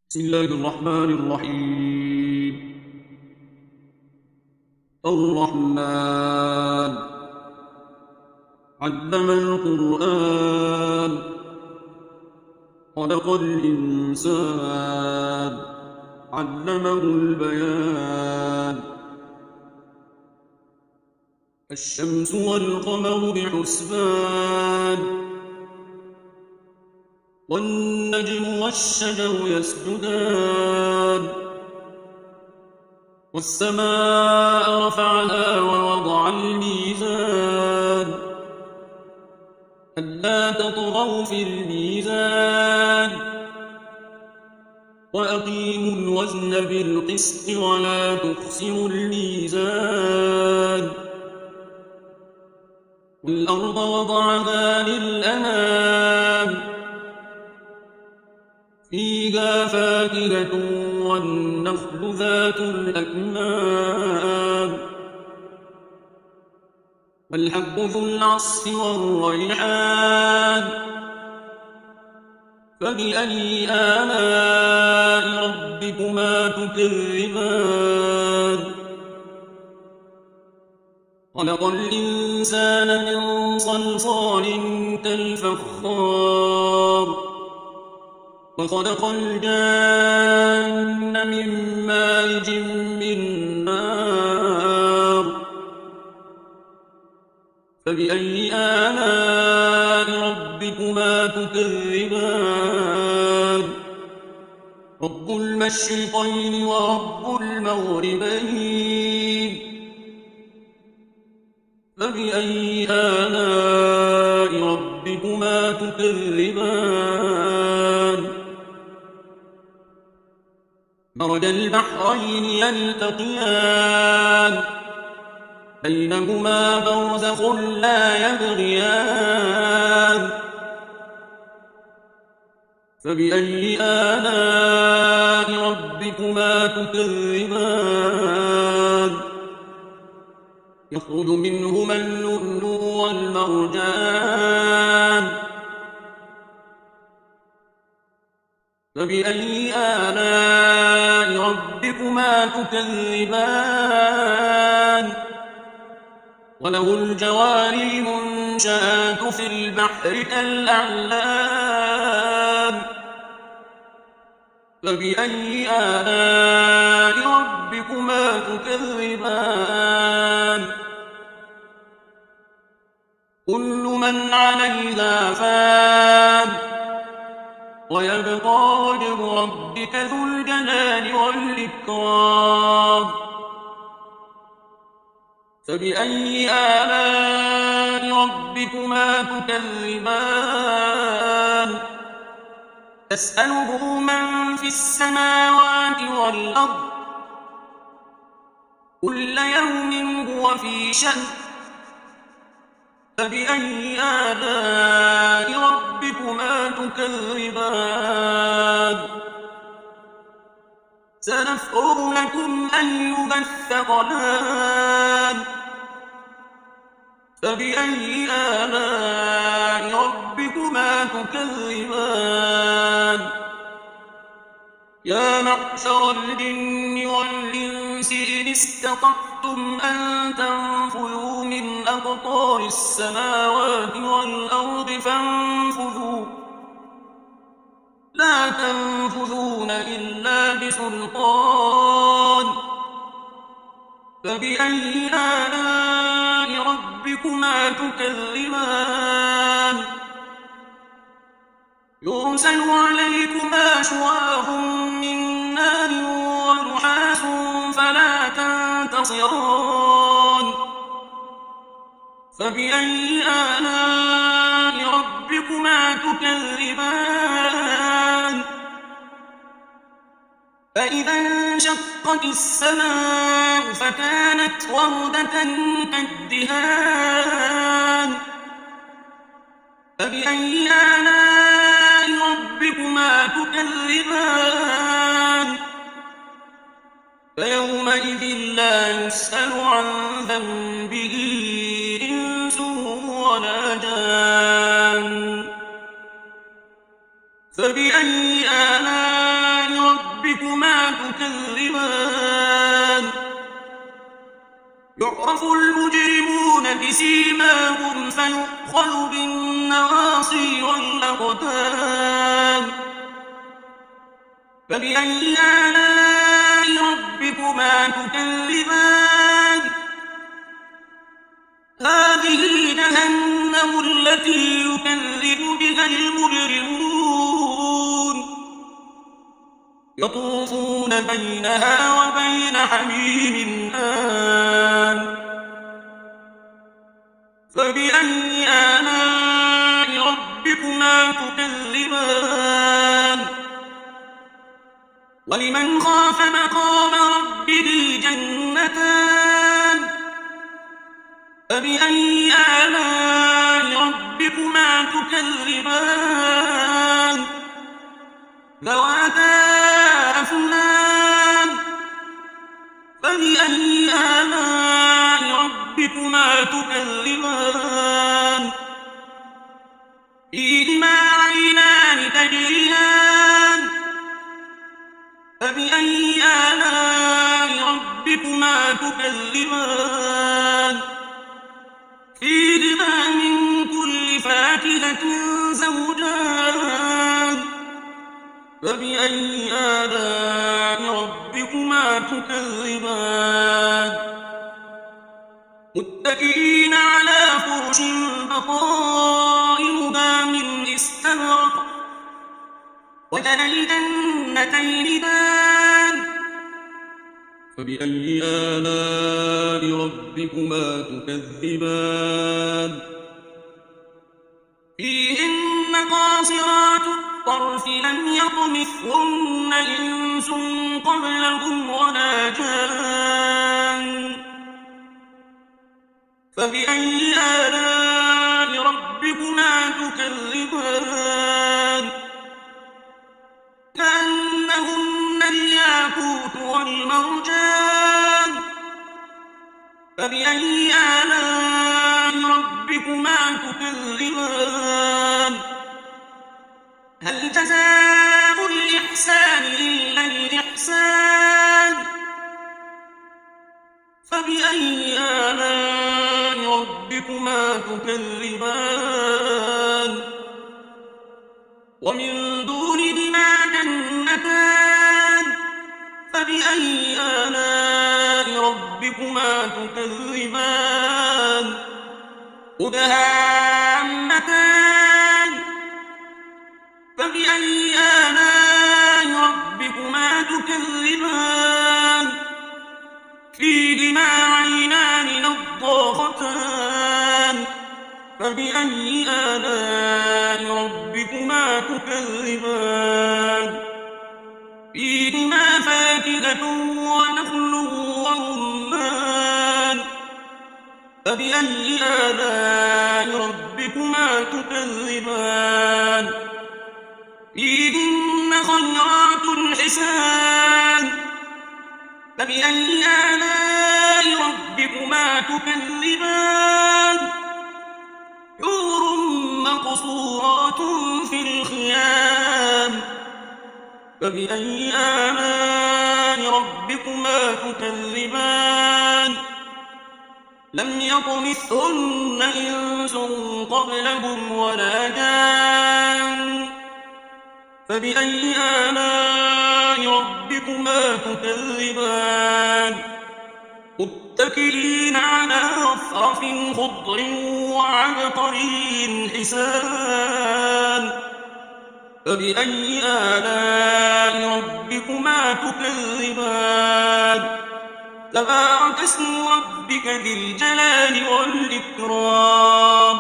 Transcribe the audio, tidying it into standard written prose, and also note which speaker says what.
Speaker 1: بسم الله الرحمن الرحيم. الرحمن علم القرآن، خلق الإنسان، علمه البيان. الشمس والقمر بحسبان، والنجم والشجر يسجدان. والسماء رفعها ووضع الميزان، ألا تطغوا في الميزان، وأقيموا الوزن بالقسط ولا تخسروا الميزان. والأرض وضعها للأنام، فيها فاكهة والنخل ذات الأكمام، والحب ذو العصف والريحان. فبأي آلاء ربكما تكذبان؟ خلق الإنسان من صلصال كالفخار، وخلق الجان من مارج من نار. فبأي آلاء ربكما تكذبان؟ رب المشرقين ورب المغربين. فبأي آلاء ربكما تكذبان؟ مرج البحرين يلتقيان، بينهما برزخ لا يبغيان. فبأي آلاء ربكما تكذبان؟ يخرج منهما اللؤلؤ والمرجان. فبأي آلاء ربكما تكذبان؟ وله الجوار المنشآت في البحر كالأعلام. فبأي آلاء ربكما تكذبان؟ كل من عليها فان، ويبقى وجه ربك ذو الجلال والإكرام. فبأي آلاء ربكما تكذبان؟ يسأله من في السماوات والأرض، كل يوم هو في شأن. فبأي آلاء ربكما تكذبان؟ سنفرغ لكم أيها الثقلان. فبأي آلاء ربكما تكذبان؟ يا معشر الجن والإنس إن استطعتم أن تنفذوا من أقطار السماوات والأرض فانفذوا، لا تنفذون إلا بسلطان. فبأي آلاء ربكما تكذبان؟ يرسل عليكما شواظ من نار ونحاس فلا تنتصران. فبأي آلاء ربكما تكذبان؟ فإذا انشقت السماء فكانت وردة كالدهان. فبأي آلاء ربكما تكذبان؟ فيومئذ لا يسأل عن ذنبه إنس ولا جان. فبأي آلاء ربكما ربكما تكذبان يعرف المجرمون بسيماهم فيؤخذ بالنواصي والأقدام فبأي آلاء ربكما تكذبان هذه جهنم التي يكذب بها المجرمون يطوفون بينها وبين حميم آن فبأي آلاء ربكما تكذبان ولمن خاف مقام ربه جنتان فبأي آلاء ربكما تكذبان ذواتا أفنان فبأي آلاء ربكما تكذبان فيهما عينان تجريان فبأي آلاء ربكما تكذبان فيهما من كل فاكهة زوجان فبأي آلاء ربكما تكذبان متكئين على فرش بطائنها من استبرق وجنى الجنتين دان فبأي آلاء ربكما تكذبان فيهن قاصرات الطرف لم يطمثهن إنس قبلهم ولا جان فبأي آلاء ربكما تكذبان كأنهن الياقوت والمرجان فبأي آلاء ربكما تكذبان هل جزاء الإحسان إلا الإحسان فبأي آلاء ربكما تكذبان ومن دونهما جنتان فبأي آلاء ربكما تكذبان مدهامتان فبأي آلاء ربكما تكذبان فيهما عينان نضاختان فبأي آلاء ربكما تكذبان فيهما فاكهة ونخل ورمان فبأي آلاء ربكما تكذبان فيهن خيرات حسان فبأي آلاء ربكما تكذبان حور مقصورات في الخيام فبأي آلاء ربكما تكذبان لم يطمثهن إنس قبلهم ولا جان فبأي آلاء ربكما تكذبان متكئين على رفرف خضر وعبقري حسان فبأي آلاء ربكما تكذبان تبارك اسم ربك ذي الجلال والإكرام